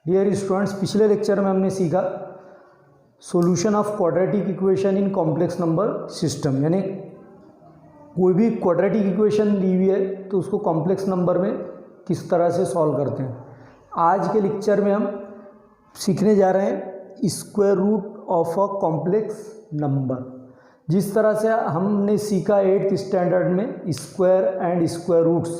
Dear students, पिछले lecture में हमने सीखा solution of quadratic equation in complex number system, यानी कोई भी क्वाड्रेटिक इक्वेशन दी हुई है तो उसको कॉम्प्लेक्स नंबर में किस तरह से सॉल्व करते हैं। आज के लेक्चर में हम सीखने जा रहे हैं square root of a complex number. जिस तरह से हमने सीखा 8th स्टैंडर्ड में स्क्वायर एंड स्क्वायर रूट्स,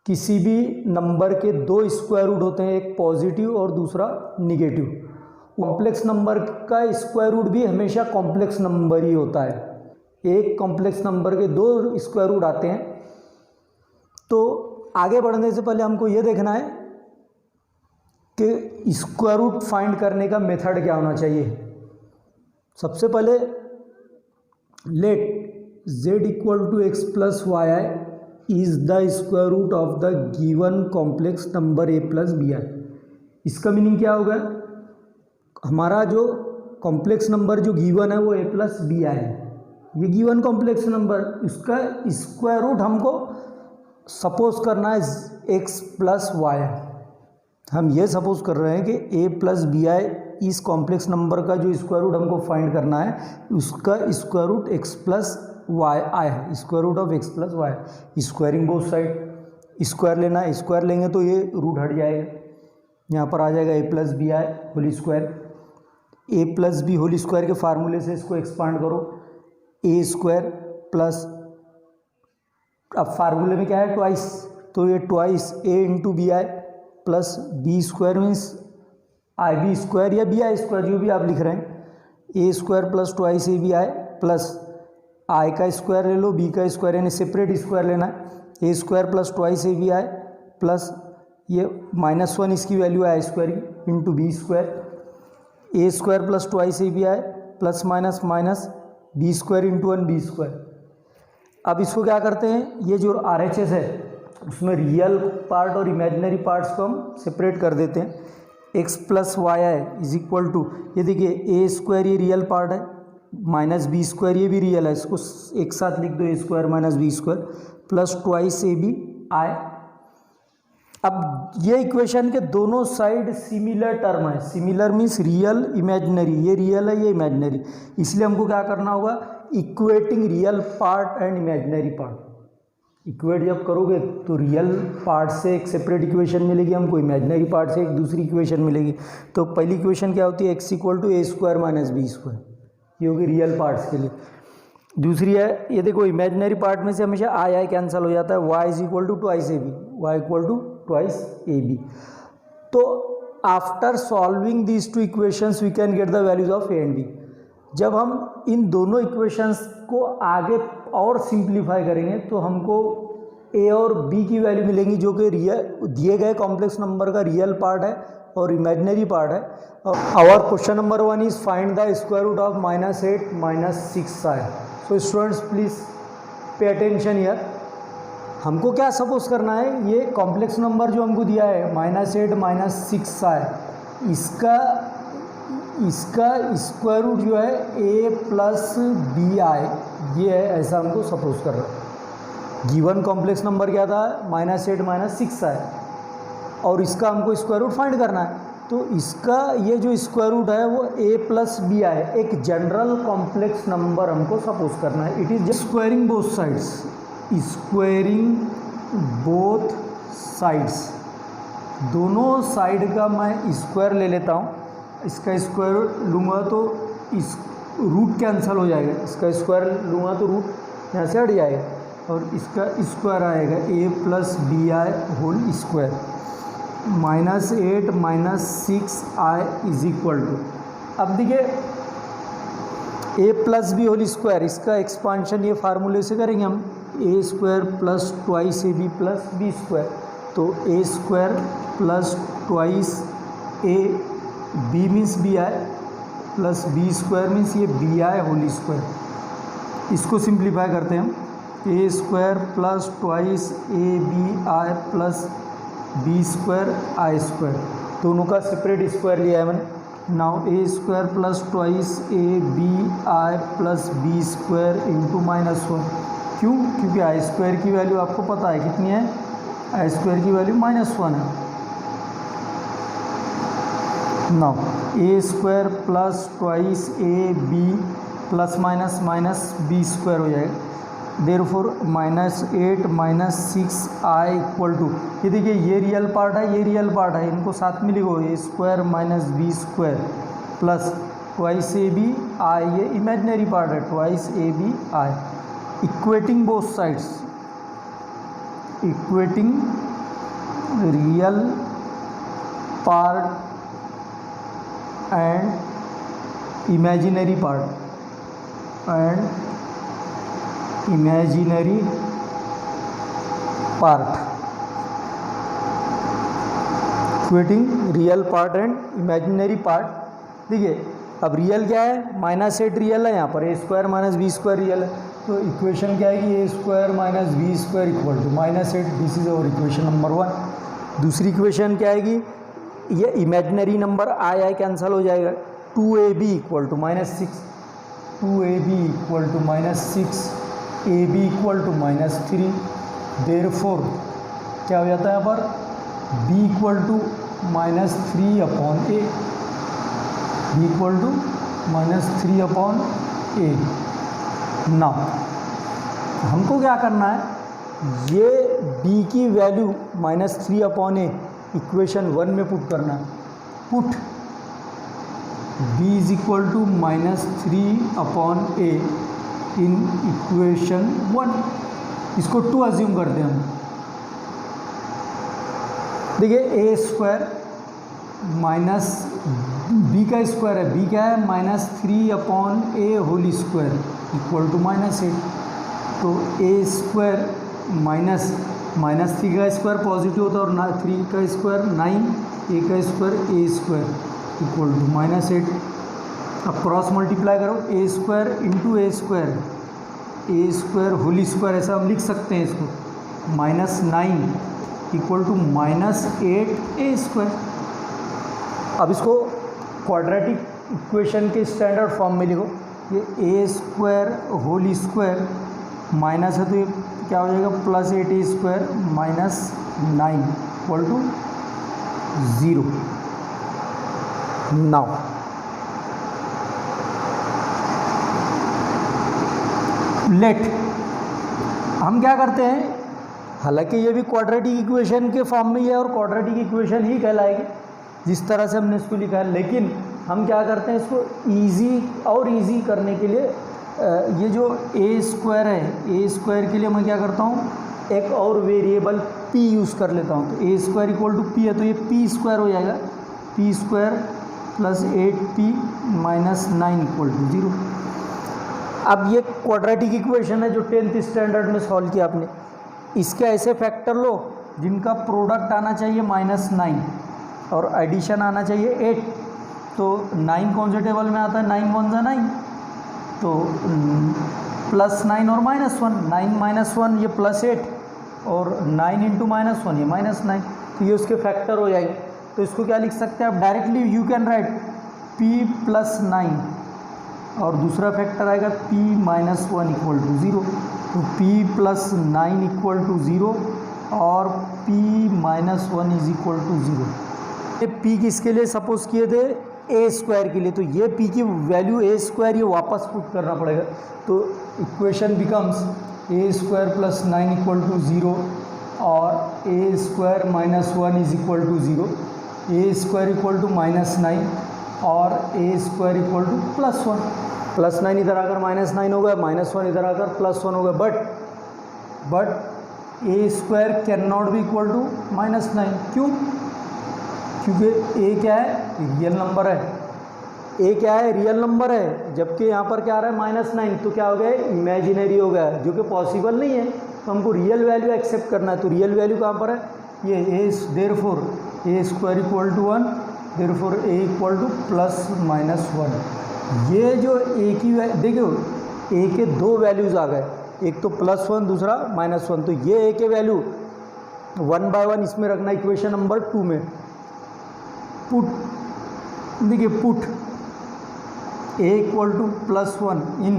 किसी भी नंबर के दो स्क्वायर रूट होते हैं, एक पॉजिटिव और दूसरा निगेटिव। कॉम्प्लेक्स नंबर का स्क्वायर रूट भी हमेशा कॉम्प्लेक्स नंबर ही होता है। एक कॉम्प्लेक्स नंबर के दो स्क्वायर रूट आते हैं। तो आगे बढ़ने से पहले हमको ये देखना है कि स्क्वायर रूट फाइंड करने का मेथड क्या होना चाहिए। सबसे पहले let z equal to x plus y i is the square root of the given complex number a plus b i. इसका मीनिंग क्या होगा, हमारा जो कॉम्प्लेक्स नंबर जो गिवन है वो a प्लस बी आई है। ये गिवन कॉम्प्लेक्स नंबर, इसका स्क्वायर रूट हमको सपोज करना है x प्लस वाई। हम ये सपोज कर रहे हैं कि a प्लस बी आई इस कॉम्प्लेक्स नंबर का जो स्क्वायर रूट हमको फाइंड करना है उसका square root x plus y i है। Square root of x plus y, squaring both side, square लेना है, स्क्वायर लेंगे तो ये रूट हट जाएगा, यहाँ पर आ जाएगा a plus b i whole square. a plus b whole square के फार्मूले से इसको एक्सपांड करो, a स्क्वायर प्लस, अब फार्मूले में क्या है ट्वाइस, तो ये twice a into b i plus b square means i b square या बी आई स्क्वायर, जो भी आप लिख रहे हैं। a square plus twice a b i plus i का स्क्वायर ले लो, बी का स्क्वायर, यानी सेपरेट स्क्वायर लेना है। a square plus twice a b i plus ये -1 इसकी वैल्यू है i square into b square. a square plus twice a b i plus minus minus b square into 1 b square. अब इसको क्या करते हैं, ये जो RHS है उसमें रियल पार्ट और इमेजिनरी पार्ट्स को हम सेपरेट कर देते हैं। x plus y i is equal to, ये देखिए a स्क्वायर ये रियल पार्ट है, माइनस बी स्क्वायर ये भी रियल है, इसको एक साथ लिख दो, a square minus b square plus twice a b i. अब ये इक्वेशन के दोनों साइड सिमिलर टर्म है, सिमिलर मीन्स रियल इमेजिनरी, ये रियल है ये इमेजिनरी, इसलिए हमको क्या करना होगा, equating real part and imaginary part. Equate जब करोगे तो रियल पार्ट से एक सेपरेट इक्वेशन मिलेगी हमको, इमेजिनरी पार्ट से एक दूसरी इक्वेशन मिलेगी। तो पहली इक्वेशन क्या होती है, x equal to a square minus b square, ये होगी रियल पार्ट्स के लिए। दूसरी है, ये देखो इमेजिनरी पार्ट में से हमेशा आई कैंसिल हो जाता है, y is equal to twice a b, y equal to twice a b. तो after solving these two equations we can get the values of a and b. जब हम इन दोनों इक्वेशंस को आगे और सिंप्लीफाई करेंगे तो हमको a और b की वैल्यू मिलेंगी, जो कि रियल दिए गए कॉम्प्लेक्स नंबर का रियल पार्ट है और इमेजिनरी पार्ट है। और question number 1 is find the square root of -8 -6 आई। So students please pay attention here. हमको क्या सपोज करना है, ये कॉम्प्लेक्स नंबर जो हमको दिया है -8 -6 आई, इसका स्क्वायर रूट जो है a प्लस बी आई ये है, ऐसा हमको सपोज कर रहा है। गिवन कॉम्प्लेक्स नंबर क्या था, -8 -6 आई, और इसका हमको स्क्वायर रूट फाइंड करना है। तो इसका ये जो स्क्वायर रूट है वो a प्लस बी आई, एक जनरल कॉम्प्लेक्स नंबर हमको सपोज करना है। It is squaring both sides, squaring both sides, दोनों साइड का मैं स्क्वायर ले लेता हूँ। इसका स्क्वायर लूँगा तो इस रूट कैंसिल हो जाएगा, इसका स्क्वायर लूँगा तो रूट यहाँ से हट जाएगा, और इसका स्क्वायर आएगा a plus b i whole square. -8 -6 i is equal to, अब देखिए a plus b whole square, इसका एक्सपांशन ये फार्मूले से करेंगे हम, a square plus twice a b plus b square. तो a square plus twice a b means b i plus b square means ये बी आई होल स्क्वायर। इसको simplify करते हैं हम, a square plus twice a b i plus b square i square, दोनों का separate square लिया है मैंने। Now a square plus twice a b i plus b square into -1। क्यों, क्योंकि आई स्क्वायर की वैल्यू आपको पता है कितनी है, आई स्क्वायर की वैल्यू -1 है। Now a square plus twice a b plus minus minus b square हो जाएगा, देयरफॉर -8 -6 आई इक्वल टू, ये देखिए ये रियल पार्ट है, ये रियल पार्ट है, इनको साथ में लिखो, a square minus b square plus twice a b i, ये इमेजिनरी पार्ट है, twice a b i, equating both sides, equating real part and imaginary part equating real part and imaginary part. देखिए अब real क्या है, -8 real है, यहाँ पर a square minus b square real है, तो इक्वेशन क्या है कि a square minus b square equal to -8, this is our equation number 1। दूसरी इक्वेशन क्या आएगी, ये इमेजिनरी नंबर आई कैंसिल हो जाएगा, 2ab equal to -6, 2ab equal to -6, ab equal to -3, therefore क्या हो जाता है यहाँ पर, b equal to -3 upon a, b equal to -3 upon a। Now हमको क्या करना है, ये b की वैल्यू -3 अपॉन a इक्वेशन 1 में पुट करना है, put b is equal to -3 upon a in equation 1, इसको 2 अज्यूम करते हैं हम। देखिए ए स्क्वायर माइनस बी का स्क्वायर है, बी क्या है -3 upon a whole square equal to -8, तो ए स्क्वायर -3 का स्क्वायर पॉजिटिव होता है और 3 का स्क्वायर 9, ए का square a square equal to -8। अब क्रॉस मल्टीप्लाई करो, a square into a square whole square, ऐसा हम लिख सकते हैं इसको, -9 इक्वल टू -8 ए स्क्वायर। अब इसको क्वाड्रेटिक इक्वेशन के स्टैंडर्ड फॉर्म में लिखो, ये a square whole square minus है तो ये क्या हो जाएगा, +8 square -9 equal to 0। Now let हम क्या करते हैं, हालांकि ये भी क्वाड्रेटिक इक्वेशन के फॉर्म में ही है और क्वाड्रेटिक इक्वेशन ही कहलाएगी जिस तरह से हमने इसको लिखा है, लेकिन हम क्या करते हैं इसको ईजी करने के लिए ये जो ए स्क्वायर है, ए स्क्वायर के लिए मैं क्या करता हूँ, एक और वेरिएबल p यूज़ कर लेता हूँ, तो a square equal to p है, तो ये p स्क्वायर हो जाएगा, p square plus 8p -9 equal to 0। अब ये क्वाड्रेटिक इक्वेशन है जो 10th स्टैंडर्ड में सॉल्व किया आपने, इसके ऐसे फैक्टर लो जिनका प्रोडक्ट आना चाहिए -9 और एडिशन आना चाहिए 8, तो 9 कौन से टेबल में आता है, 9 1 सा 9, तो +9 और -1, 9 -1 ये +8 और 9 इंटू -1 ये -9, तो ये उसके फैक्टर हो जाएंगे। तो इसको क्या लिख सकते हैं आप directly, you can write p + 9 और दूसरा फैक्टर आएगा p - 1 इक्वल टू 0, तो p + 9 इक्वल टू 0 और p - 1 इज इक्वल टू 0। ये p किसके लिए सपोज किए थे, ए स्क्वायर के लिए, तो ये p की वैल्यू ए स्क्वायर ये वापस पुट करना पड़ेगा, तो equation becomes a square plus 9 equal to 0 और a square -1 is equal to 0, a square equal to -9 और ए स्क्वायर इक्वल टू +1, +9 इधर आकर -9 हो गया, -1 इधर आकर +1 हो गया, but a square can not be equal to -9, क्यों, क्योंकि ए क्या है, रियल नंबर है, ए क्या है, रियल नंबर है, जबकि यहाँ पर क्या आ रहा है -9, तो क्या हो गया, इमेजिनरी हो गया, जो कि पॉसिबल नहीं है, तो हमको रियल वैल्यू एक्सेप्ट करना है, तो रियल वैल्यू कहाँ पर है, ये a, therefore a square equal to 1, therefore a equal to +-1। ये जो ए की देखियो, ए के 2 वैल्यूज़ आ गए, एक तो +1 दूसरा -1, तो ये ए के वैल्यू 1 बाय 1 इसमें रखना, इक्वेशन नंबर 2 में पुट, देखिए put a equal to +1 in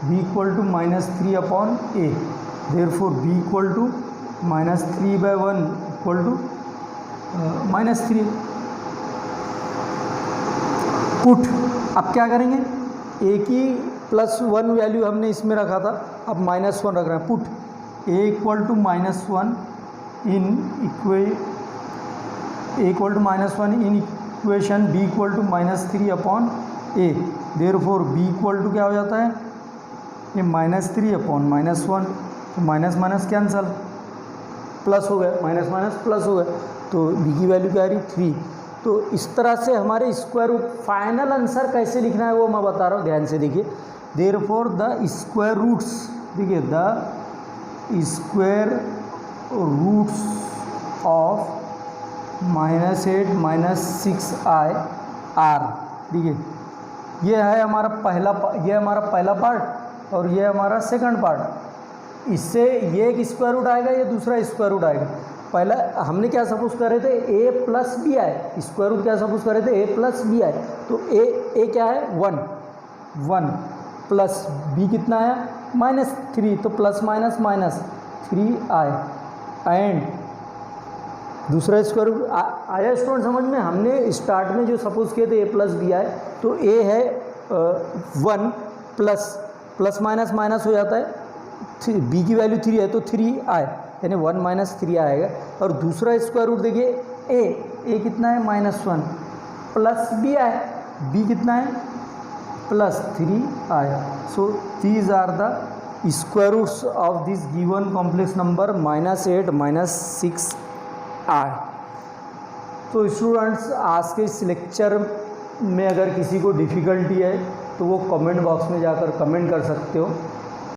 b equal to -3 upon a, therefore b equal to -3/1 equal to -3, put, अब क्या करेंगे, ए की +1 वैल्यू हमने इसमें रखा था, अब -1 रख रहे हैं। Put a equal to -1 in equation b equal to -3 upon a. Therefore b equal to क्या हो जाता है, ये -3 अपॉन -1, तो माइनस माइनस कैंसल, प्लस हो गया, माइनस माइनस प्लस हो गया, तो बी की वैल्यू क्या आ रही 3। तो इस तरह से हमारे स्क्वायर रूट, फाइनल आंसर कैसे लिखना है वो मैं बता रहा हूँ, ध्यान से देखिए। देयरफॉर द स्क्वायर रूट्स, देखिए the square roots of -8 -6i are, देखिए ये है हमारा पहला पार्ट और ये हमारा सेकंड पार्ट। इससे ये एक स्क्वायर रूट आएगा, ये दूसरा स्क्वायर रूट आएगा। पहला हमने क्या सपोज कर रहे थे, a plus b i, square root क्या सपोज कर रहे थे, a प्लस बी आई, तो a क्या है 1 प्लस b कितना है -3, तो plus minus minus 3i and दूसरा स्क्वायर रूट आया स्टूडेंट समझ में। हमने स्टार्ट में जो सपोज किए थे a प्लस बी आई, तो a है 1 प्लस माइनस माइनस हो जाता है, b की वैल्यू 3 है तो 3i, यानी 1 - 3 आएगा। और दूसरा स्क्वायर रूट देखिए a कितना है -1 प्लस b कितना है +3i। So these are the square roots of this given complex number -8 -6i। तो स्टूडेंट्स आज के इस लेक्चर में अगर किसी को डिफ़िकल्टी है तो वो कमेंट बॉक्स में जाकर कमेंट कर सकते हो।